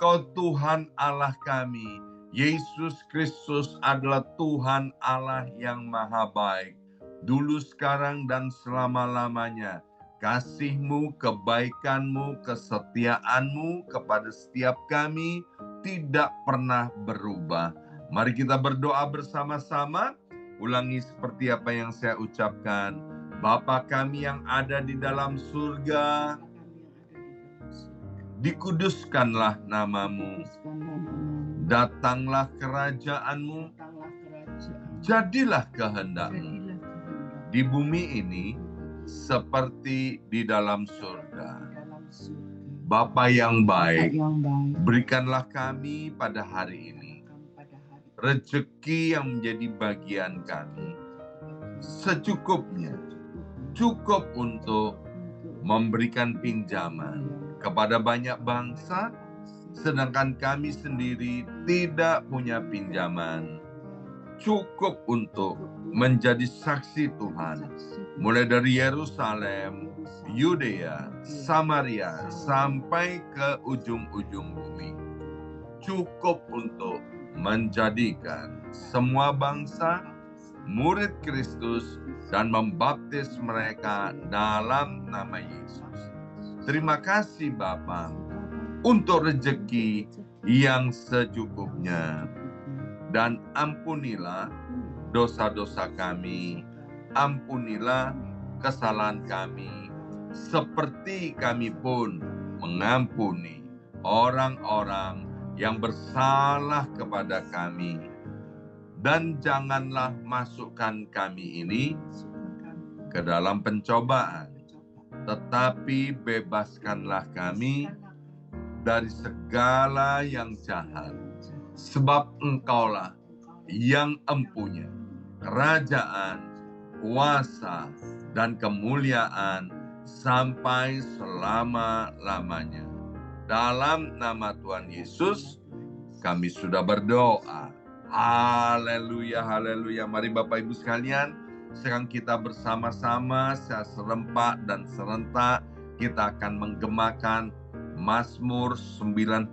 Engkau Tuhan Allah kami. Yesus Kristus adalah Tuhan Allah yang maha baik. Dulu, sekarang, dan selama-lamanya. Kasih-Mu, kebaikan-Mu, kesetiaan-Mu kepada setiap kami tidak pernah berubah. Mari kita berdoa bersama-sama. Ulangi seperti apa yang saya ucapkan. Bapa kami yang ada di dalam surga, dikuduskanlah nama-Mu. Datanglah kerajaan-Mu, jadilah kehendak-Mu di bumi ini seperti di dalam surga. Bapa yang baik, berikanlah kami pada hari ini rezeki yang menjadi bagian kami secukupnya, cukup untuk memberikan pinjaman kepada banyak bangsa, sedangkan kami sendiri tidak punya pinjaman. Cukup untuk menjadi saksi Tuhan, mulai dari Yerusalem, Yudea, Samaria, sampai ke ujung-ujung bumi. Cukup untuk menjadikan semua bangsa murid Kristus dan membaptis mereka dalam nama Yesus. Terima kasih Bapa untuk rezeki yang secukupnya. Dan ampunilah dosa-dosa kami, ampunilah kesalahan kami, seperti kami pun mengampuni orang-orang yang bersalah kepada kami. Dan janganlah masukkan kami ini ke dalam pencobaan, tetapi bebaskanlah kami dari segala yang jahat. Sebab Engkaulah yang empunya kerajaan, kuasa, dan kemuliaan sampai selama-lamanya. Dalam nama Tuhan Yesus, kami sudah berdoa. Haleluya, haleluya. Mari Bapak Ibu sekalian, sekarang kita bersama-sama secara serempak dan serentak, kita akan menggemakan Mazmur 91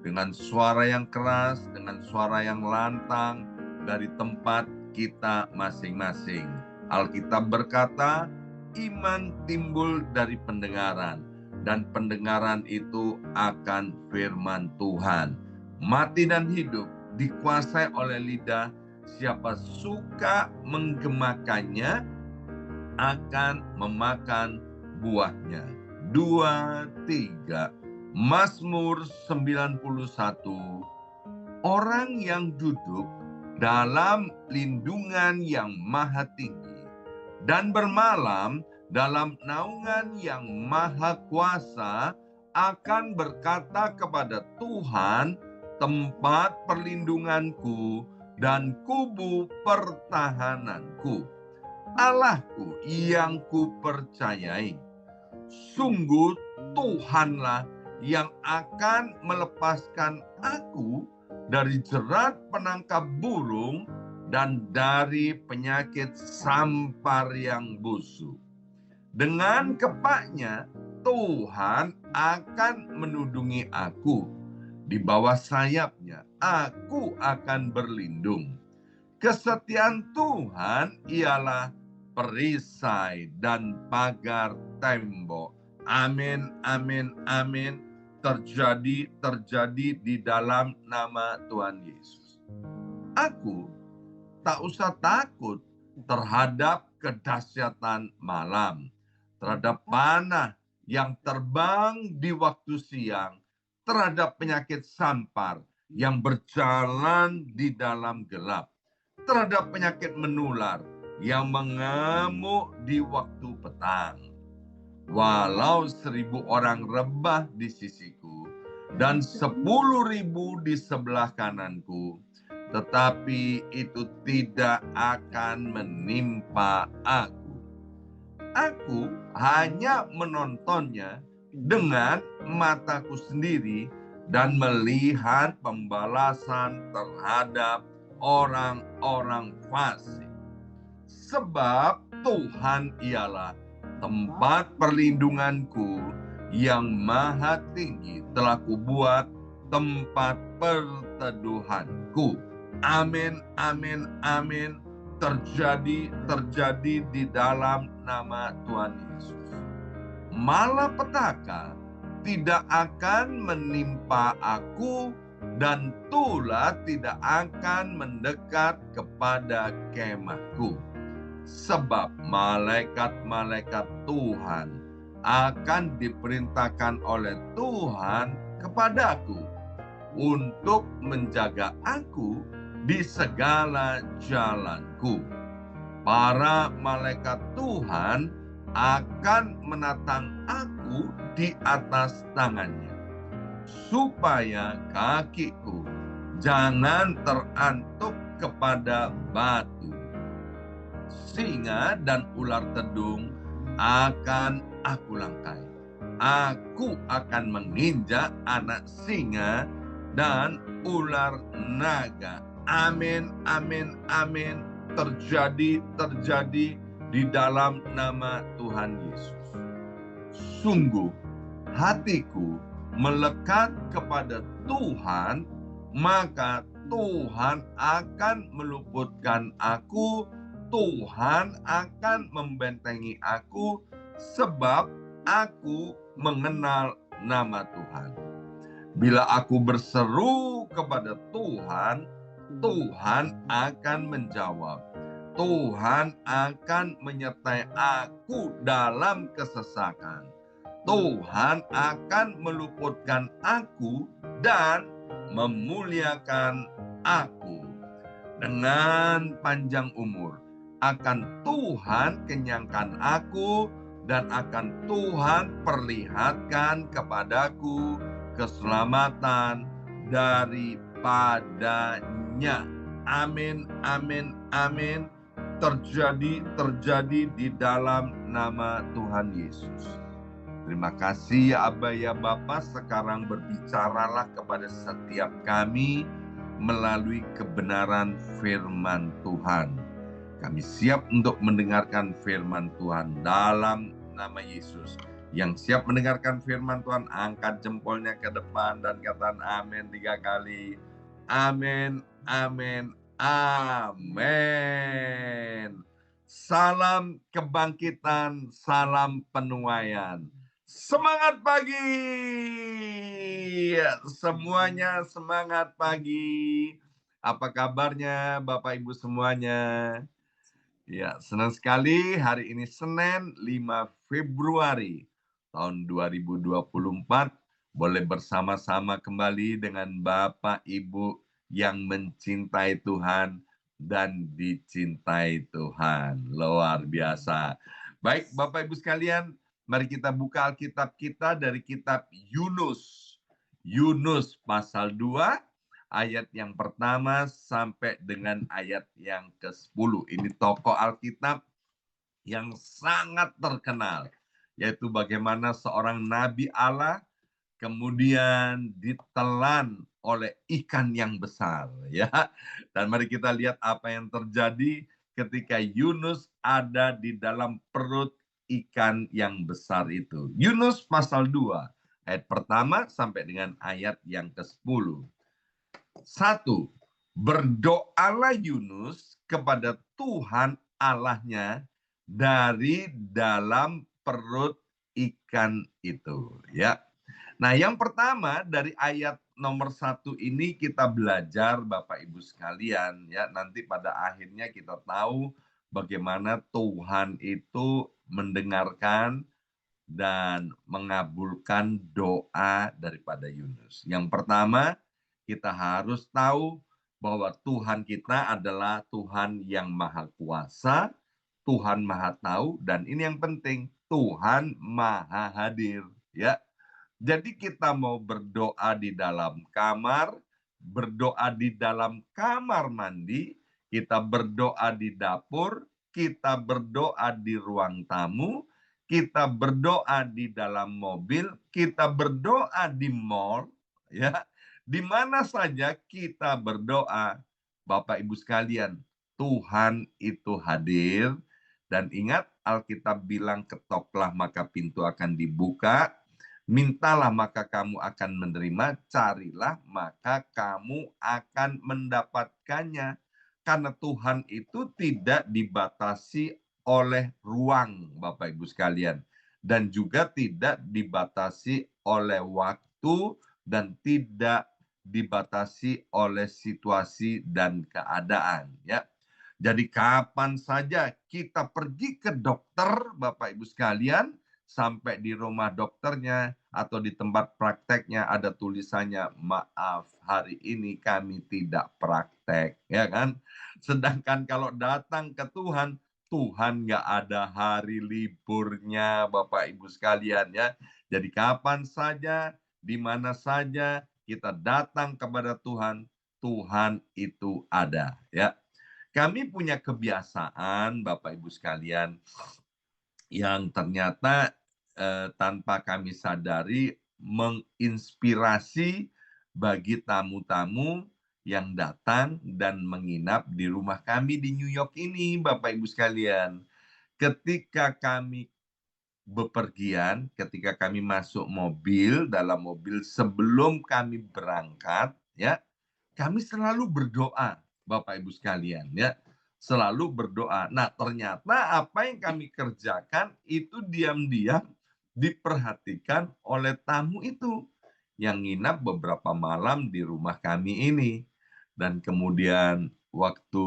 dengan suara yang keras, dengan suara yang lantang, dari tempat kita masing-masing. Alkitab berkata, iman timbul dari pendengaran, dan pendengaran itu akan firman Tuhan. Mati dan hidup dikuasai oleh lidah. Siapa suka menggemakannya akan memakan buahnya. 2, 3. Mazmur 91. Orang yang duduk dalam lindungan yang maha tinggi dan bermalam dalam naungan yang maha kuasa akan berkata kepada Tuhan, tempat perlindunganku dan kubu pertahananku, Allahku yang kupercayai. Sungguh Tuhanlah yang akan melepaskan aku dari jerat penangkap burung dan dari penyakit sampar yang busuk. Dengan kepaknya Tuhan akan menudungi aku. Di bawah sayapnya aku akan berlindung. Kesetiaan Tuhan ialah perisai dan pagar tembok. Amin, amin, amin. Terjadi di dalam nama Tuhan Yesus. Aku tak usah takut terhadap kedahsyatan malam, terhadap panah yang terbang di waktu siang, terhadap penyakit sampar yang berjalan di dalam gelap, terhadap penyakit menular yang mengamuk di waktu petang. Walau 1.000 orang rebah di sisiku dan 10.000 di sebelah kananku, tetapi itu tidak akan menimpa aku. Aku hanya menontonnya dengan mataku sendiri dan melihat pembalasan terhadap orang-orang fasik. Sebab Tuhan ialah tempat perlindunganku yang maha tinggi telah kubuat tempat perteduhanku. Amin, amin, amin. Terjadi di dalam nama Tuhan Yesus. Malapetaka tidak akan menimpa aku, dan tulah tidak akan mendekat kepada kemahku. Sebab malaikat-malaikat Tuhan akan diperintahkan oleh Tuhan kepadaku untuk menjaga aku di segala jalanku. Para malaikat Tuhan akan menatang aku di atas tangannya, supaya kakiku jangan terantuk kepada batu. Singa dan ular tedung akan aku langkai. Aku akan menginjak anak singa dan ular naga. Amin, amin, amin. Terjadi di dalam nama Tuhan Yesus. Sungguh hatiku melekat kepada Tuhan, maka Tuhan akan meluputkan aku, Tuhan akan membentengi aku, sebab aku mengenal nama Tuhan. Bila aku berseru kepada Tuhan, Tuhan akan menjawab. Tuhan akan menyertai aku dalam kesesakan. Tuhan akan meluputkan aku dan memuliakan aku. Dengan panjang umur akan Tuhan kenyangkan aku, dan akan Tuhan perlihatkan kepadaku keselamatan daripadanya. Amin, amin, amin. Terjadi di dalam nama Tuhan Yesus. Terima kasih ya Aba ya Bapa, sekarang berbicaralah kepada setiap kami melalui kebenaran firman Tuhan. Kami siap untuk mendengarkan firman Tuhan dalam nama Yesus. Yang siap mendengarkan firman Tuhan, angkat jempolnya ke depan dan katakan amin 3 kali. Amin, amin, amin. Salam kebangkitan, salam penuaian. Semangat pagi. Semuanya semangat pagi. Apa kabarnya Bapak Ibu semuanya? Ya, senang sekali hari ini Senin 5 Februari tahun 2024 boleh bersama-sama kembali dengan Bapak Ibu yang mencintai Tuhan dan dicintai Tuhan. Luar biasa. Baik Bapak Ibu sekalian, mari kita buka Alkitab kita dari kitab Yunus. Yunus pasal 2. Ayat yang pertama sampai dengan ayat yang ke-10. Ini tokoh Alkitab yang sangat terkenal, yaitu bagaimana seorang nabi Allah kemudian ditelan oleh ikan yang besar, ya. Dan mari kita lihat apa yang terjadi ketika Yunus ada di dalam perut ikan yang besar itu. Yunus pasal 2, ayat pertama sampai dengan ayat yang ke-10. 1. Berdoalah Yunus kepada Tuhan Allahnya dari dalam perut ikan itu. Ya. Nah, yang pertama dari ayat nomor 1 ini kita belajar Bapak Ibu sekalian, ya. Nanti pada akhirnya kita tahu bagaimana Tuhan itu mendengarkan dan mengabulkan doa daripada Yunus. Yang pertama, kita harus tahu bahwa Tuhan kita adalah Tuhan yang maha kuasa, Tuhan maha tahu, dan ini yang penting, Tuhan maha hadir. Ya, jadi kita mau berdoa di dalam kamar, berdoa di dalam kamar mandi, kita berdoa di dapur, kita berdoa di ruang tamu, kita berdoa di dalam mobil, kita berdoa di mall, ya. Di mana saja kita berdoa, Bapak Ibu sekalian, Tuhan itu hadir. Dan ingat, Alkitab bilang ketoklah maka pintu akan dibuka. Mintalah maka kamu akan menerima, carilah maka kamu akan mendapatkannya. Karena Tuhan itu tidak dibatasi oleh ruang, Bapak Ibu sekalian. Dan juga tidak dibatasi oleh waktu dan tidak dibatasi oleh situasi dan keadaan. Ya. Jadi kapan saja kita pergi ke dokter, Bapak Ibu sekalian, sampai di rumah dokternya atau di tempat prakteknya ada tulisannya, maaf hari ini kami tidak praktek, ya kan? Sedangkan kalau datang ke Tuhan, Tuhan nggak ada hari liburnya, Bapak Ibu sekalian ya. Jadi kapan saja, di mana saja kita datang kepada Tuhan, Tuhan itu ada ya. Kami punya kebiasaan, Bapak Ibu sekalian, yang ternyata tanpa kami sadari menginspirasi bagi tamu-tamu yang datang dan menginap di rumah kami di New York ini, Bapak Ibu sekalian. Ketika kami bepergian, ketika kami masuk mobil, dalam mobil sebelum kami berangkat, ya, kami selalu berdoa, Bapak Ibu sekalian, ya. Selalu berdoa. Nah, ternyata apa yang kami kerjakan itu diam-diam diperhatikan oleh tamu itu yang nginap beberapa malam di rumah kami ini. Dan kemudian waktu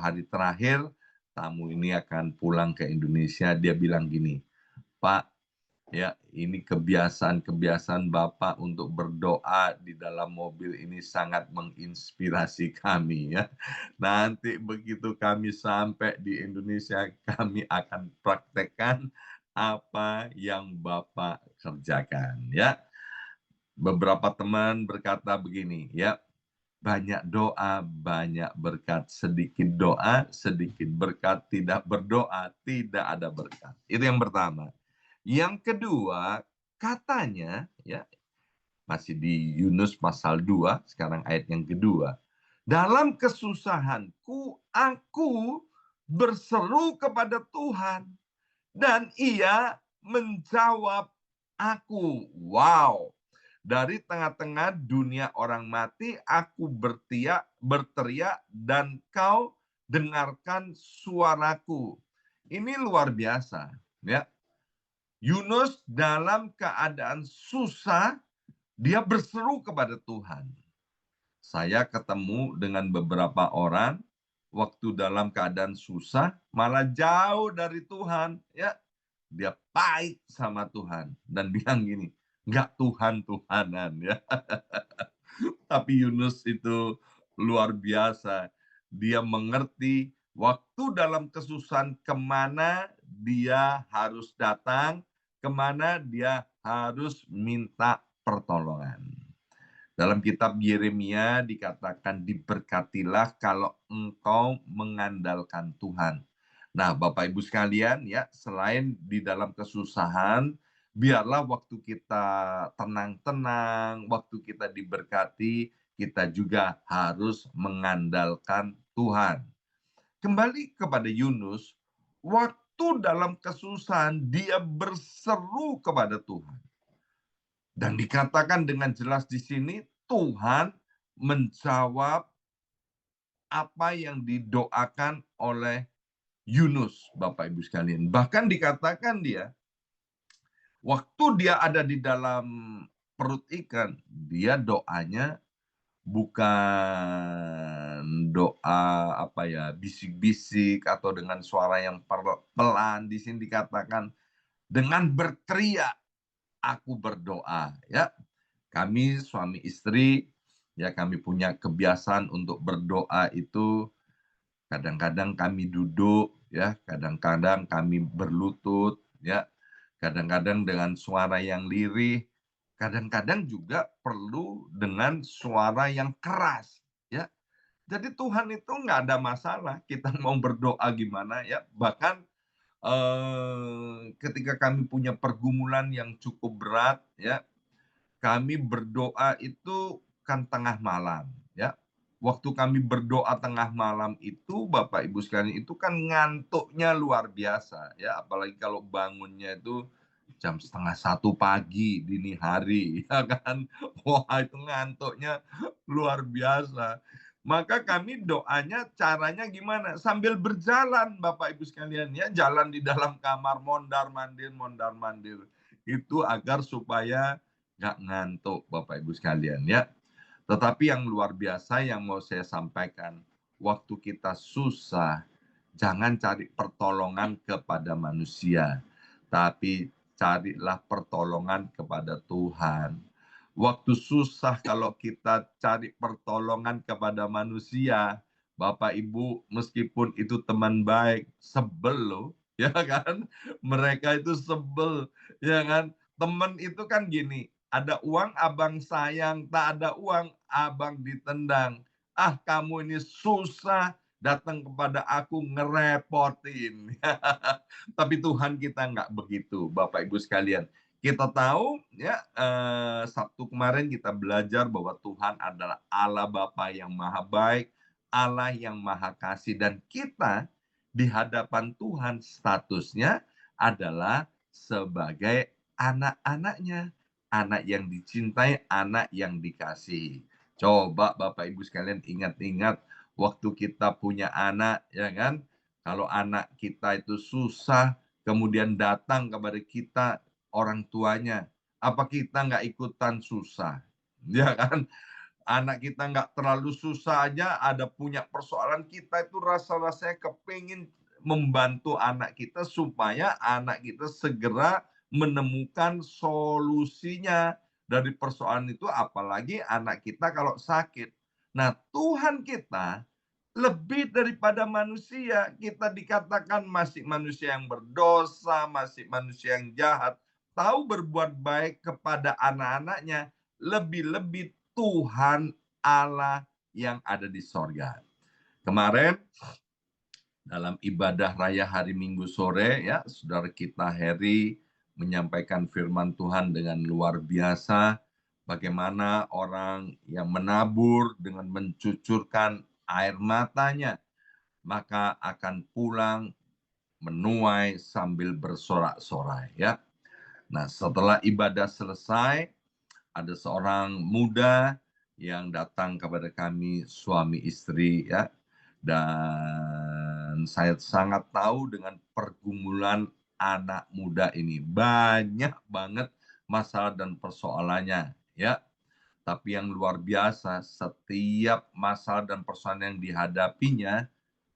hari terakhir tamu ini akan pulang ke Indonesia, dia bilang gini, Pak, ya, ini kebiasaan-kebiasaan Bapak untuk berdoa di dalam mobil ini sangat menginspirasi kami ya. Nanti begitu kami sampai di Indonesia, kami akan praktekkan apa yang Bapak kerjakan ya. Beberapa teman berkata begini ya, banyak doa, banyak berkat. Sedikit doa, sedikit berkat. Tidak berdoa, tidak ada berkat. Itu yang pertama. Yang kedua, katanya ya, masih di Yunus pasal 2, sekarang ayat yang kedua. Dalam kesusahanku, aku berseru kepada Tuhan dan Ia menjawab aku. Wow. Dari tengah-tengah dunia orang mati, aku berteriak dan kau dengarkan suaraku. Ini luar biasa, ya. Yunus dalam keadaan susah, dia berseru kepada Tuhan. Saya ketemu dengan beberapa orang, waktu dalam keadaan susah, malah jauh dari Tuhan. Ya, dia pahit sama Tuhan dan bilang gini, nggak Tuhan-Tuhanan ya. Tapi Yunus itu luar biasa. Dia mengerti waktu dalam kesusahan kemana dia harus datang, kemana dia harus minta pertolongan. Dalam kitab Yeremia dikatakan diberkatilah kalau engkau mengandalkan Tuhan. Nah, Bapak Ibu sekalian ya, selain di dalam kesusahan, biarlah waktu kita tenang-tenang, waktu kita diberkati, kita juga harus mengandalkan Tuhan. Kembali kepada Yunus, waktu dalam kesusahan dia berseru kepada Tuhan. Dan dikatakan dengan jelas di sini, Tuhan menjawab apa yang didoakan oleh Yunus, Bapak Ibu sekalian. Bahkan dikatakan dia, waktu dia ada di dalam perut ikan, dia doanya bukan doa apa ya, bisik-bisik atau dengan suara yang pelan. Di sini dikatakan dengan berteriak aku berdoa ya. Kami suami istri ya, kami punya kebiasaan untuk berdoa itu kadang-kadang kami duduk ya, kadang-kadang kami berlutut ya, kadang-kadang dengan suara yang lirih, kadang-kadang juga perlu dengan suara yang keras ya. Jadi Tuhan itu nggak ada masalah kita mau berdoa gimana ya. Bahkan ketika kami punya pergumulan yang cukup berat ya, kami berdoa itu kan tengah malam ya. Waktu kami berdoa tengah malam itu Bapak Ibu sekalian itu kan ngantuknya luar biasa ya, apalagi kalau bangunnya itu jam setengah satu pagi, dini hari, ya kan? Wah, itu ngantuknya luar biasa. Maka kami doanya caranya gimana? Sambil berjalan Bapak Ibu sekalian ya, jalan di dalam kamar mondar mandir. Itu agar supaya nggak ngantuk Bapak Ibu sekalian ya. Tetapi yang luar biasa yang mau saya sampaikan, waktu kita susah, jangan cari pertolongan kepada manusia, tapi carilah pertolongan kepada Tuhan. Waktu susah kalau kita cari pertolongan kepada manusia, Bapak Ibu meskipun itu teman baik, sebel loh, ya kan? Mereka itu sebel, ya kan? Teman itu kan gini, ada uang abang sayang, tak ada uang abang ditendang. Ah kamu ini susah, datang kepada aku ngerepotin. Tapi Tuhan kita nggak begitu, Bapak Ibu sekalian. Kita tahu ya Sabtu kemarin kita belajar bahwa Tuhan adalah Allah Bapa yang maha baik, Allah yang maha kasih dan kita di hadapan Tuhan statusnya adalah sebagai anak-anaknya, anak yang dicintai, anak yang dikasihi. Coba Bapak Ibu sekalian ingat-ingat waktu kita punya anak ya kan, kalau anak kita itu susah kemudian datang kepada kita orang tuanya, apa kita nggak ikutan susah? Ya kan? Anak kita nggak terlalu susah aja, ada punya persoalan, kita itu rasa-rasanya kepingin membantu anak kita supaya anak kita segera menemukan solusinya dari persoalan itu, apalagi anak kita kalau sakit. Nah, Tuhan kita lebih daripada manusia, kita dikatakan masih manusia yang berdosa, masih manusia yang jahat, tahu berbuat baik kepada anak-anaknya, lebih-lebih Tuhan Allah yang ada di sorga. Kemarin dalam ibadah raya hari Minggu sore ya, saudara kita Heri menyampaikan firman Tuhan dengan luar biasa. Bagaimana orang yang menabur dengan mencucurkan air matanya, maka akan pulang menuai sambil bersorak-sorai ya. Nah, setelah ibadah selesai, ada seorang muda yang datang kepada kami suami istri ya. Dan saya sangat tahu dengan pergumulan anak muda ini. Banyak banget masalah dan persoalannya ya. Tapi yang luar biasa, setiap masalah dan persoalan yang dihadapinya,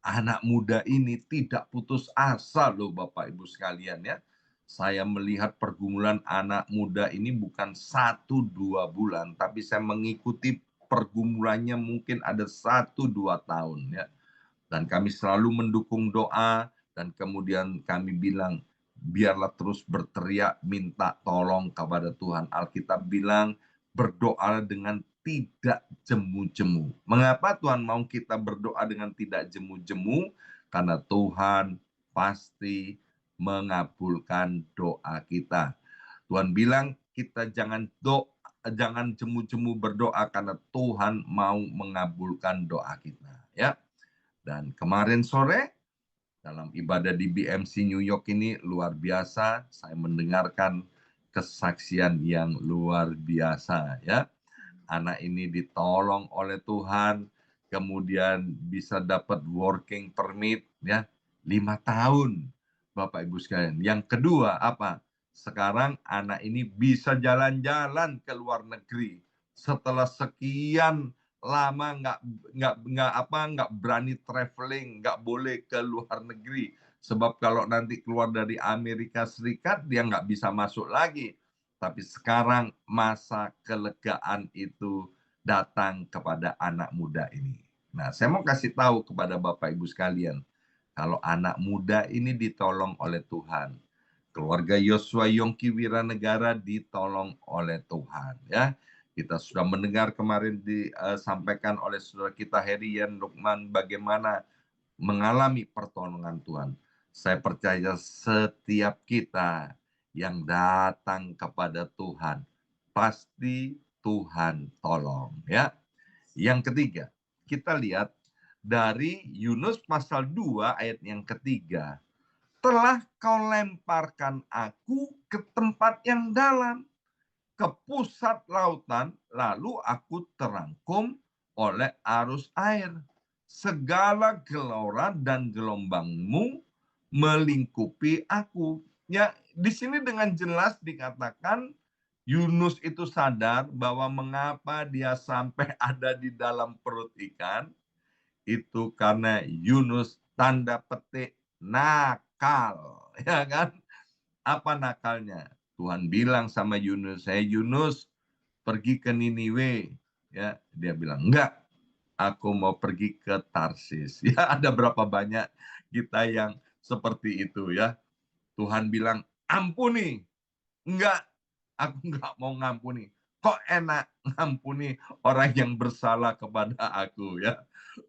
anak muda ini tidak putus asa loh Bapak Ibu sekalian ya. Saya melihat pergumulan anak muda ini bukan 1-2 bulan, tapi saya mengikuti pergumulannya mungkin ada 1-2 tahun ya. Dan kami selalu mendukung doa dan kemudian kami bilang biarlah terus berteriak minta tolong kepada Tuhan. Alkitab bilang berdoa dengan tidak jemu-jemu. Mengapa Tuhan mau kita berdoa dengan tidak jemu-jemu? Karena Tuhan pasti mengabulkan doa kita. Tuhan bilang kita jangan jemu-jemu berdoa karena Tuhan mau mengabulkan doa kita ya. Dan kemarin sore dalam ibadah di BMC New York ini luar biasa, saya mendengarkan kesaksian yang luar biasa ya. Anak ini ditolong oleh Tuhan, kemudian bisa dapat working permit ya, 5 tahun. Bapak Ibu sekalian. Yang kedua apa? Sekarang anak ini bisa jalan-jalan ke luar negeri. Setelah sekian lama nggak berani traveling, nggak boleh ke luar negeri. Sebab kalau nanti keluar dari Amerika Serikat dia nggak bisa masuk lagi. Tapi sekarang masa kelegaan itu datang kepada anak muda ini. Nah, saya mau kasih tahu kepada Bapak Ibu sekalian, kalau anak muda ini ditolong oleh Tuhan, keluarga Yosua Yongki Wiranegara ditolong oleh Tuhan ya. Kita sudah mendengar kemarin disampaikan oleh saudara kita Herian Lukman bagaimana mengalami pertolongan Tuhan. Saya percaya setiap kita yang datang kepada Tuhan, pasti Tuhan tolong ya. Yang ketiga, kita lihat dari Yunus pasal 2 ayat yang ketiga. telah kau lemparkan aku ke tempat yang dalam, ke pusat lautan, lalu aku terangkum oleh arus air. Segala gelora dan gelombangmu melingkupi aku. Ya, di sini dengan jelas dikatakan Yunus itu sadar bahwa mengapa dia sampai ada di dalam perut ikan, itu karena Yunus tanda petik nakal, ya kan? Apa nakalnya? Tuhan bilang sama Yunus, "Hey Yunus, pergi ke Niniwe." Ya, dia bilang, "Enggak, aku mau pergi ke Tarsis." Ya, ada berapa banyak kita yang seperti itu ya. Tuhan bilang, "Ampuni." Enggak, aku enggak mau ngampuni. Kok enak ngampuni orang yang bersalah kepada aku ya.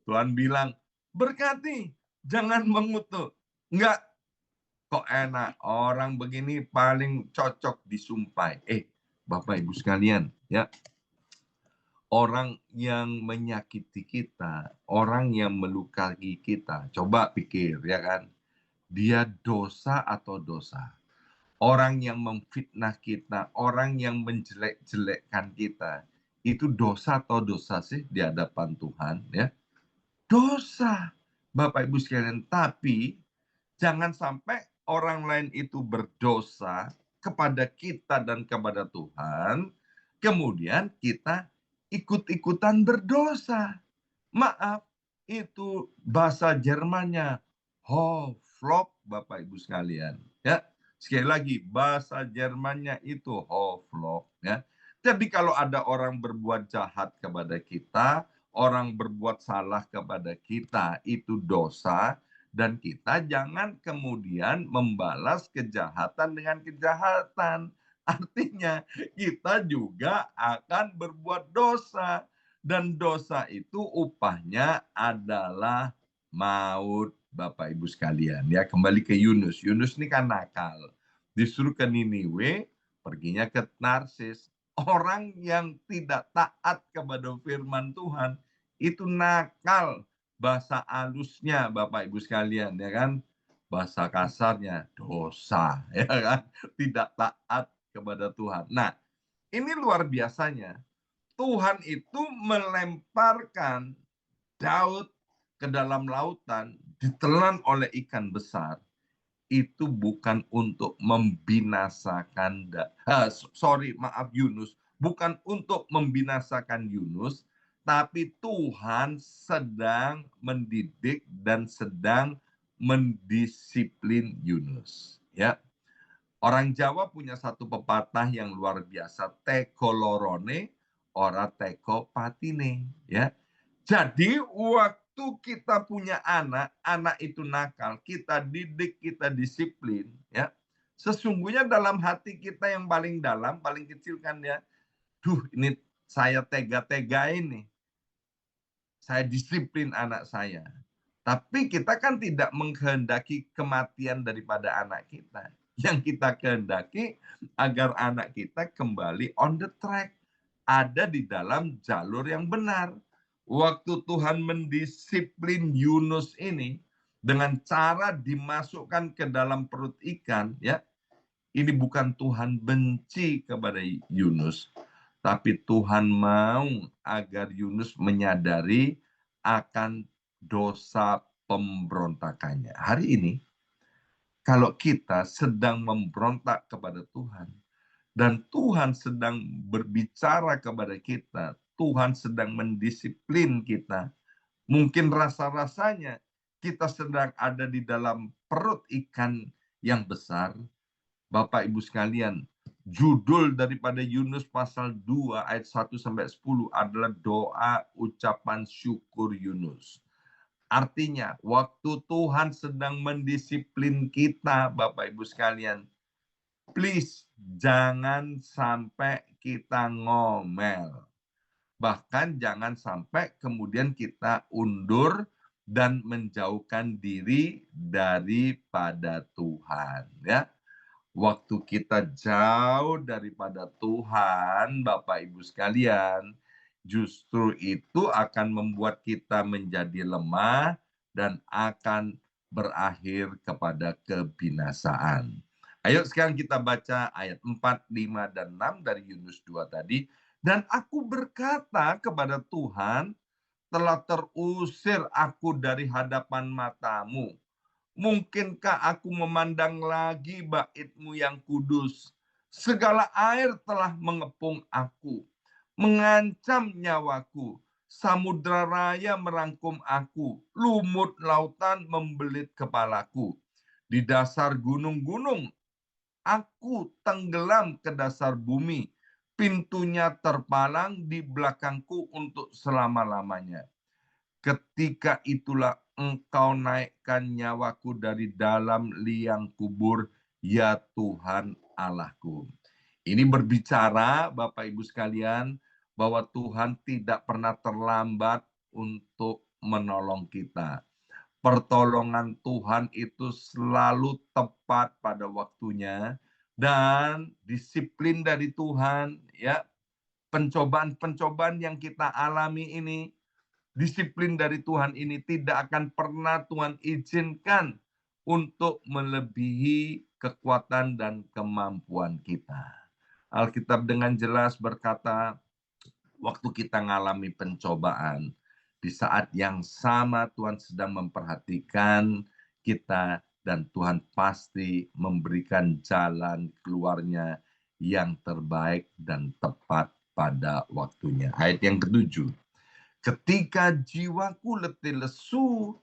Tuhan bilang, "Berkati, jangan mengutuk." Enggak, kok enak, orang begini paling cocok disumpahi. Bapak Ibu sekalian, ya, orang yang menyakiti kita, orang yang melukai kita, coba pikir ya kan, dia dosa atau dosa? Orang yang memfitnah kita, orang yang menjelek-jelekkan kita, itu dosa atau dosa sih di hadapan Tuhan ya? Dosa, Bapak Ibu sekalian. Tapi jangan sampai orang lain itu berdosa kepada kita dan kepada Tuhan, kemudian kita ikut-ikutan berdosa. Maaf, itu bahasa Jermannya Hoflok, Bapak Ibu sekalian. Ya, sekali lagi bahasa Jermannya itu Hoflok. Ya, jadi kalau ada orang berbuat jahat kepada kita, orang berbuat salah kepada kita, itu dosa. Dan kita jangan kemudian membalas kejahatan dengan kejahatan. Artinya kita juga akan berbuat dosa. Dan dosa itu upahnya adalah maut, Bapak Ibu sekalian. Ya, kembali ke Yunus. Yunus ini kan nakal. Disuruh ke Niniwe, perginya ke Narsis. Orang yang tidak taat kepada firman Tuhan itu nakal. Bahasa halusnya Bapak Ibu sekalian, ya kan? Bahasa kasarnya dosa, ya kan? Tidak taat kepada Tuhan. Nah, ini luar biasanya. Tuhan itu melemparkan Daud ke dalam lautan, ditelan oleh ikan besar. Itu bukan untuk membinasakan, maaf Yunus, bukan untuk membinasakan Yunus, tapi Tuhan sedang mendidik dan sedang mendisiplin Yunus. Ya, orang Jawa punya satu pepatah yang luar biasa, teko lorone, ora teko patine. Ya, jadi waktu kita punya anak, anak itu nakal, kita didik, kita disiplin, ya. Sesungguhnya dalam hati kita yang paling dalam, paling kecil kan ya, duh ini saya tega-tegain nih, saya disiplin anak saya. Tapi kita kan tidak menghendaki kematian daripada anak kita. Yang kita kehendaki agar anak kita kembali on the track, ada di dalam jalur yang benar. Waktu Tuhan mendisiplin Yunus ini dengan cara dimasukkan ke dalam perut ikan, ya, ini bukan Tuhan benci kepada Yunus, tapi Tuhan mau agar Yunus menyadari akan dosa pemberontakannya. Hari ini, kalau kita sedang memberontak kepada Tuhan, dan Tuhan sedang berbicara kepada kita, Tuhan sedang mendisiplin kita, mungkin rasa-rasanya kita sedang ada di dalam perut ikan yang besar. Bapak Ibu sekalian, judul daripada Yunus pasal 2 ayat 1-10 adalah doa ucapan syukur Yunus. Artinya, waktu Tuhan sedang mendisiplin kita, Bapak Ibu sekalian, please jangan sampai kita ngomel. Bahkan jangan sampai kemudian kita undur dan menjauhkan diri daripada Tuhan, ya. Waktu kita jauh daripada Tuhan, Bapak Ibu sekalian, justru itu akan membuat kita menjadi lemah dan akan berakhir kepada kebinasaan. Ayo sekarang kita baca ayat 4, 5, dan 6 dari Yunus 2 tadi. Dan aku berkata kepada Tuhan, telah terusir aku dari hadapan matamu. Mungkinkah aku memandang lagi bait-Mu yang kudus? Segala air telah mengepung aku, mengancam nyawaku. Samudra raya merangkum aku, lumut lautan membelit kepalaku. Di dasar gunung-gunung aku tenggelam ke dasar bumi. Pintunya terpalang di belakangku untuk selama-lamanya. Ketika itulah Engkau naikkan nyawaku dari dalam liang kubur, ya Tuhan Allahku. Ini berbicara, Bapak Ibu sekalian, bahwa Tuhan tidak pernah terlambat untuk menolong kita. Pertolongan Tuhan itu selalu tepat pada waktunya, dan disiplin dari Tuhan, ya, pencobaan-pencobaan yang kita alami ini, disiplin dari Tuhan ini tidak akan pernah Tuhan izinkan untuk melebihi kekuatan dan kemampuan kita. Alkitab dengan jelas berkata, waktu kita mengalami pencobaan, di saat yang sama Tuhan sedang memperhatikan kita, dan Tuhan pasti memberikan jalan keluarnya yang terbaik dan tepat pada waktunya. Ayat yang ketujuh. Ketika jiwaku letih lesu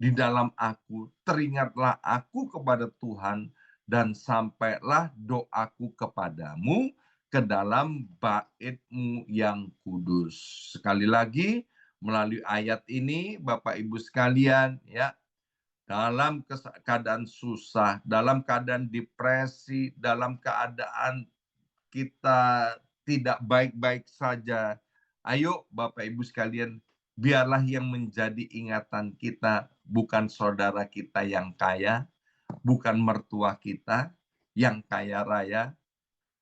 di dalam aku, teringatlah aku kepada Tuhan, dan sampailah doaku kepadamu ke dalam bait-Mu yang kudus. Sekali lagi, melalui ayat ini, Bapak Ibu sekalian, ya, dalam keadaan susah, dalam keadaan depresi, dalam keadaan kita tidak baik-baik saja, ayo Bapak Ibu sekalian, biarlah yang menjadi ingatan kita bukan saudara kita yang kaya, bukan mertua kita yang kaya raya,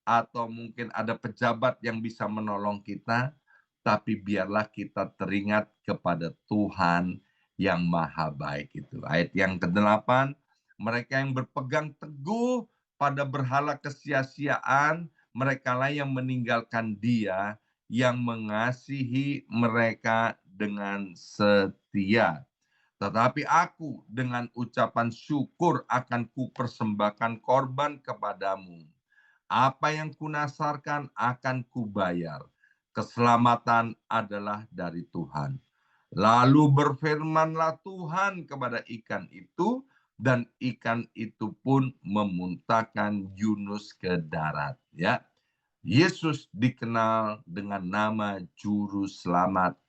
atau mungkin ada pejabat yang bisa menolong kita, tapi biarlah kita teringat kepada Tuhan yang maha baik itu. Ayat yang ke-8, mereka yang berpegang teguh pada berhala kesia-siaan, merekalah yang meninggalkan Dia yang mengasihi mereka dengan setia. Tetapi aku dengan ucapan syukur akan kupersembahkan korban kepadamu. Apa yang kunasarkan akan kubayar. Keselamatan adalah dari Tuhan. Lalu berfirmanlah Tuhan kepada ikan itu, dan ikan itu pun memuntahkan Yunus ke darat. Ya, Yesus dikenal dengan nama Juru Selamat.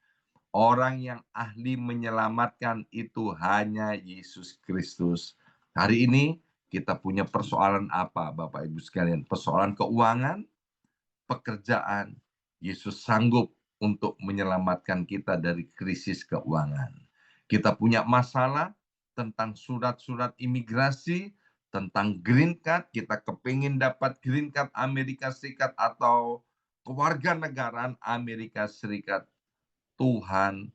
Orang yang ahli menyelamatkan itu hanya Yesus Kristus. Hari ini kita punya persoalan apa, Bapak Ibu sekalian? Persoalan keuangan, pekerjaan. Yesus sanggup untuk menyelamatkan kita dari krisis keuangan. Kita punya masalah tentang surat-surat imigrasi, tentang green card, kita kepingin dapat green card Amerika Serikat atau kewarganegaraan Amerika Serikat. Tuhan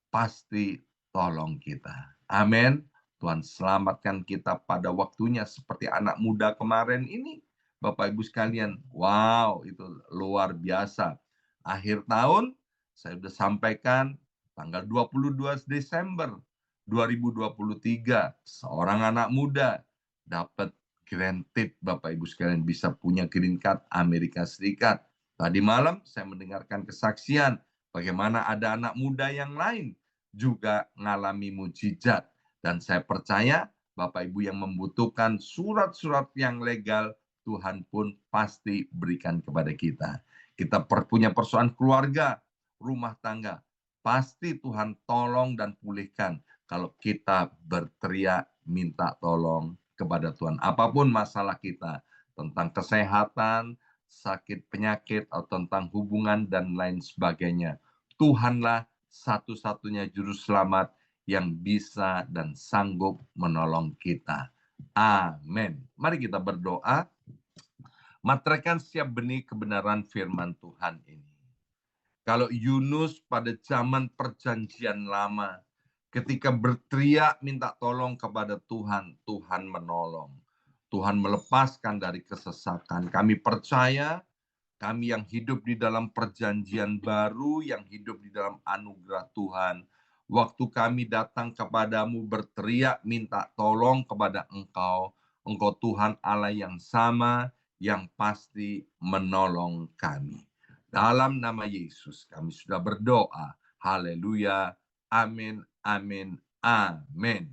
pasti tolong kita. Amin. Tuhan selamatkan kita pada waktunya seperti anak muda kemarin ini. Bapak Ibu sekalian, wow, itu luar biasa. Akhir tahun, saya sudah sampaikan tanggal 22 Desember 2023, seorang anak muda dapat granted, Bapak Ibu sekalian, bisa punya green card Amerika Serikat. Tadi malam saya mendengarkan kesaksian bagaimana ada anak muda yang lain juga mengalami mujizat. Dan saya percaya Bapak Ibu yang membutuhkan surat-surat yang legal, Tuhan pun pasti berikan kepada kita. Kita punya persoalan keluarga, rumah tangga, pasti Tuhan tolong dan pulihkan kalau kita berteriak minta tolong kepada Tuhan. Apapun masalah kita, tentang kesehatan, sakit penyakit, atau tentang hubungan dan lain sebagainya, Tuhanlah satu-satunya juru selamat yang bisa dan sanggup menolong kita. Amin. Mari kita berdoa. Materaikan setiap benih kebenaran firman Tuhan ini. Kalau Yunus pada zaman perjanjian lama, Ketika berteriak minta tolong kepada Tuhan, Tuhan menolong. Tuhan melepaskan dari kesesakan. Kami percaya, kami yang hidup di dalam perjanjian baru, yang hidup di dalam anugerah Tuhan. Waktu kami datang kepadamu berteriak minta tolong kepada Engkau, Engkau Tuhan Allah yang sama, yang pasti menolong kami. Dalam nama Yesus kami sudah berdoa. Haleluya. Amin, amin, amin.